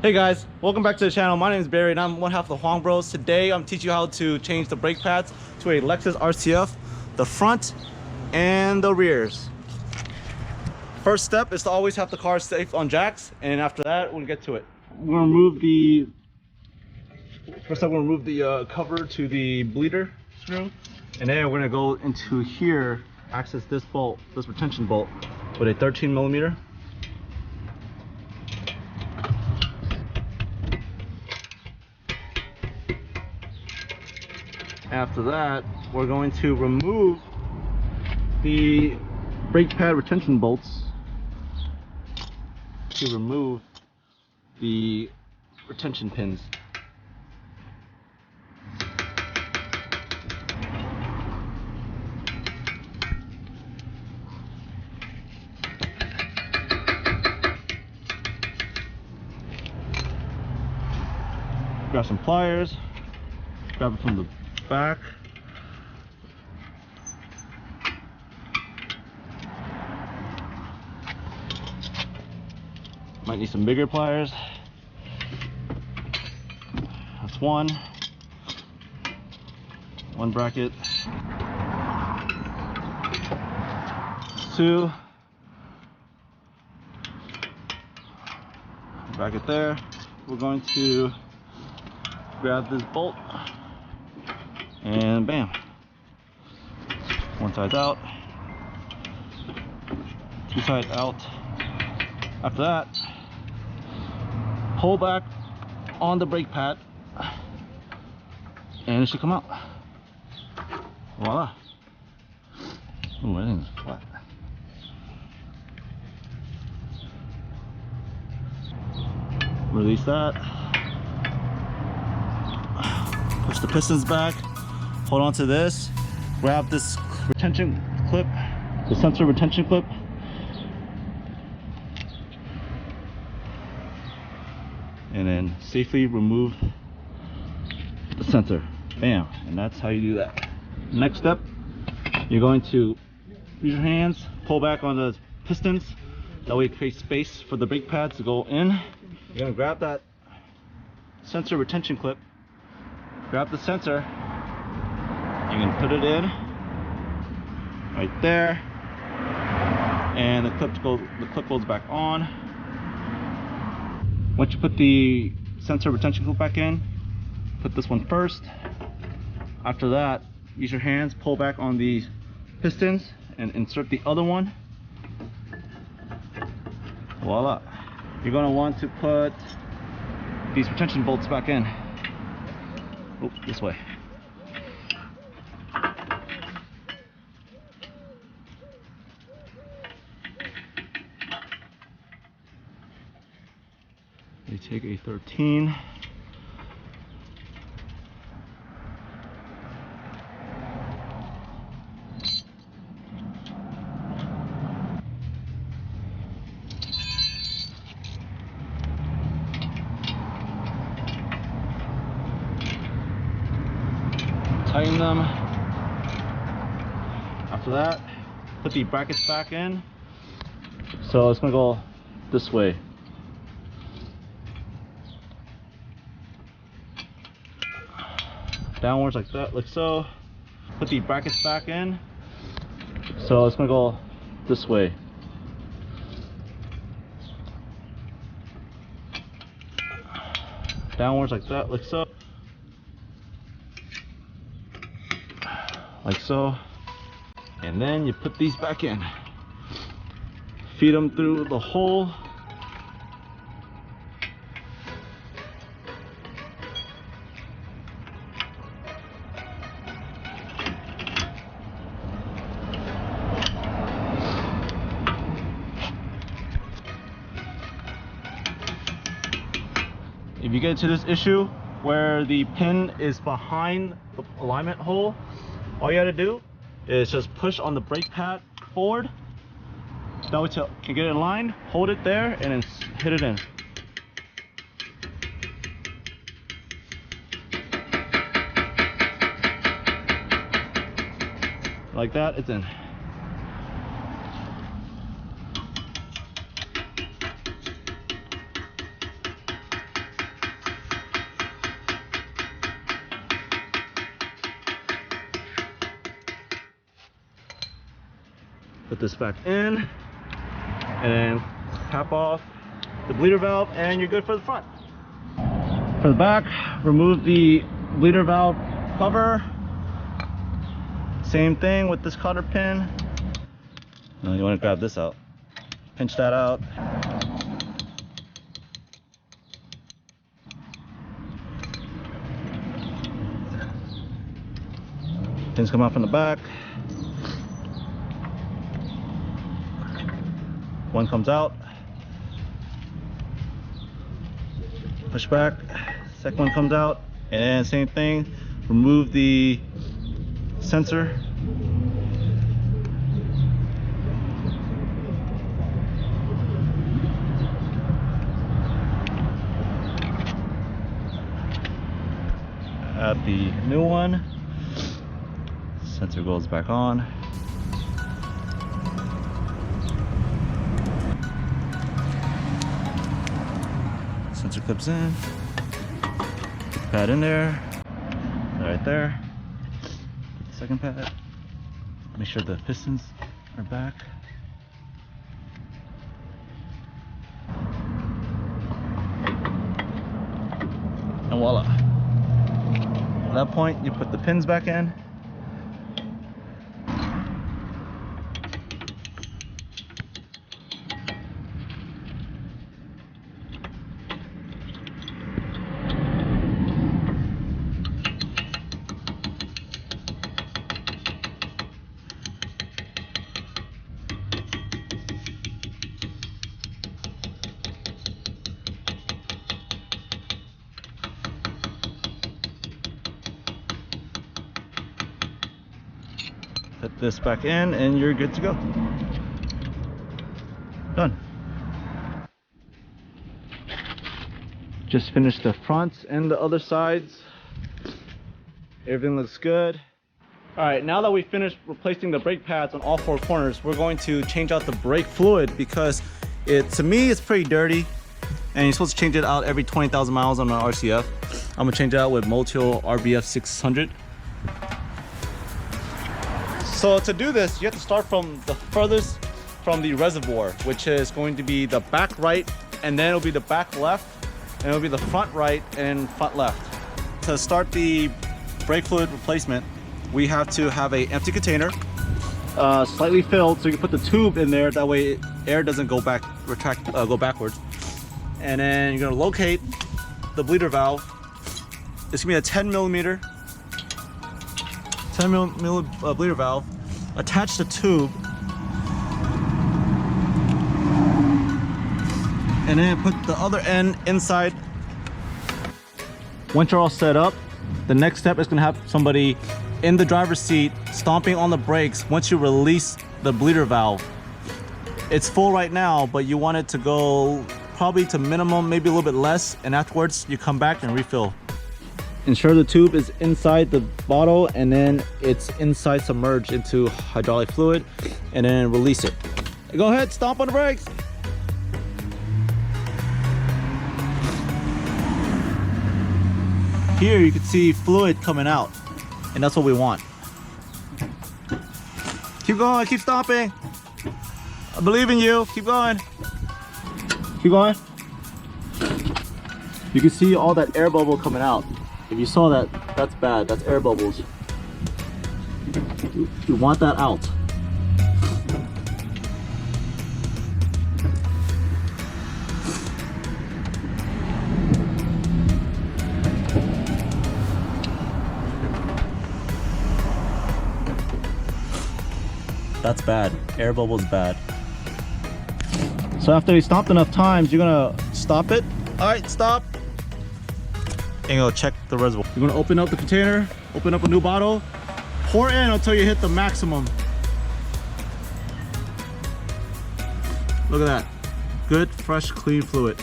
Hey guys, welcome back to the channel. My name is Barry and I'm one half of the Huang Bros. Today I'm teaching you how to change the brake pads to a Lexus RCF, the front and the rears. First step is to always have the car safe on jacks, and after that we'll get to it. We're gonna remove the cover to the bleeder screw, and then we're gonna go into here, access this bolt, this retention bolt with a 13mm. After that, we're going to remove the brake pad retention bolts to remove the retention pins. Grab some pliers, grab it from the back. Might need some bigger pliers. That's one bracket. Two. Bracket there. We're going to grab this bolt and bam, one side's out, two sides out. After that, pull back on the brake pad and it should come out. Voila. Ooh, everything's flat. Release that, push the pistons back, hold on to this, grab this retention clip, the sensor retention clip, and then safely remove the sensor. Bam, and that's how you do that. Next step, you're going to use your hands, pull back on the pistons, that way it creates space for the brake pads to go in. You're going to grab that sensor retention clip, grab the sensor, you can put it in right there, and the clip goes back on. Once you put the sensor retention clip back in, put this one first. After that, use your hands, pull back on the pistons and insert the other one. Voila. You're going to want to put these retention bolts back in. Oh, this way. You take a 13, tighten them. After that, put the brackets back in. So it's going to go this way. Downwards like that, like so. Put the brackets back in. So it's going to go this way. Downwards like that, like so. Like so. And then you put these back in. Feed them through the hole. If you get into this issue where the pin is behind the alignment hole, all you have to do is just push on the brake pad forward. That way you can get it in line, hold it there, and then hit it in. Like that, it's in. Put this back in, and then cap off the bleeder valve, and you're good for the front. For the back, remove the bleeder valve cover. Same thing with this cotter pin. You want to grab this out, pinch that out. Pins come out from the back. One comes out. Push back. Second one comes out. And same thing. Remove the sensor. Add the new one. Sensor goes back on. Sensor clips in. Pad in there. Right there. Put the second pad. Make sure the pistons are back. And voila. At that point, you put the pins back in. Put this back in and you're good to go. Done. Just finished the fronts and the other sides. Everything looks good. Alright, now that we finished replacing the brake pads on all four corners, we're going to change out the brake fluid because to me it's pretty dirty and you're supposed to change it out every 20,000 miles on an RCF. I'm gonna change it out with Motul RBF600. So to do this, you have to start from the furthest from the reservoir, which is going to be the back right, and then it'll be the back left, and it'll be the front right and front left. To start the brake fluid replacement, we have to have an empty container, slightly filled, so you can put the tube in there. That way, air doesn't go go backwards. And then you're gonna locate the bleeder valve. It's gonna be a 10 millimeter bleeder valve. Attach the tube and then put the other end inside. Once you're all set up, the next step is going to have somebody in the driver's seat stomping on the brakes once you release the bleeder valve. It's full right now, but you want it to go probably to minimum, maybe a little bit less, and afterwards you come back and refill. Ensure the tube is inside the bottle and then it's inside submerged into hydraulic fluid, and then release it. Go ahead, stomp on the brakes. Here you can see fluid coming out, and that's what we want. Keep going, keep stomping. I believe in you, keep going. Keep going. You can see all that air bubble coming out. If you saw that, that's bad. That's air bubbles. You want that out. That's bad. Air bubbles bad. So after you stopped enough times, you're gonna stop it. All right, stop. And go check the reservoir. You're gonna open up the container, open up a new bottle, pour in until you hit the maximum. Look at that. Good, fresh, clean fluid.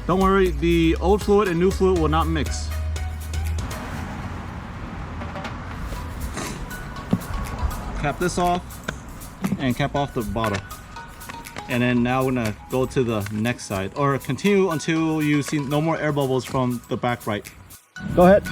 Don't worry, the old fluid and new fluid will not mix. Cap this off and cap off the bottle. And then now we're gonna go to the next side, or continue until you see no more air bubbles from the back right. Go ahead.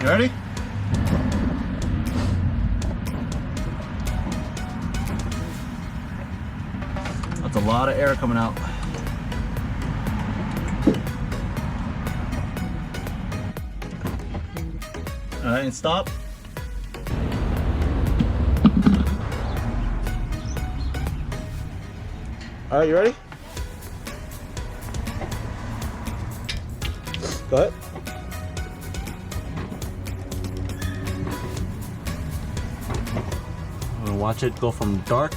You ready? That's a lot of air coming out. All right, and stop. All right, you ready? Go ahead. I'm gonna watch it go from dark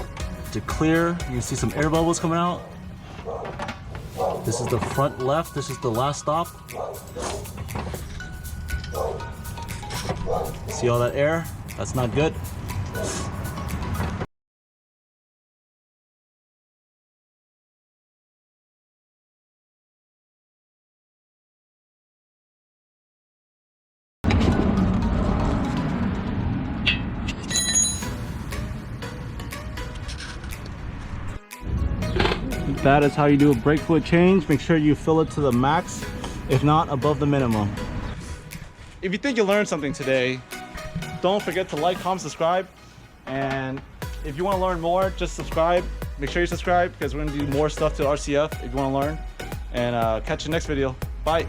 to clear. You can see some air bubbles coming out. This is the front left. This is the last stop. See all that air? That's not good. That is how you do a brake fluid change. Make sure you fill it to the max, if not above the minimum. If you think you learned something today, don't forget to like, comment, subscribe. And if you want to learn more, just subscribe. Make sure you subscribe because we're going to do more stuff to RCF if you want to learn. And catch you next video. Bye.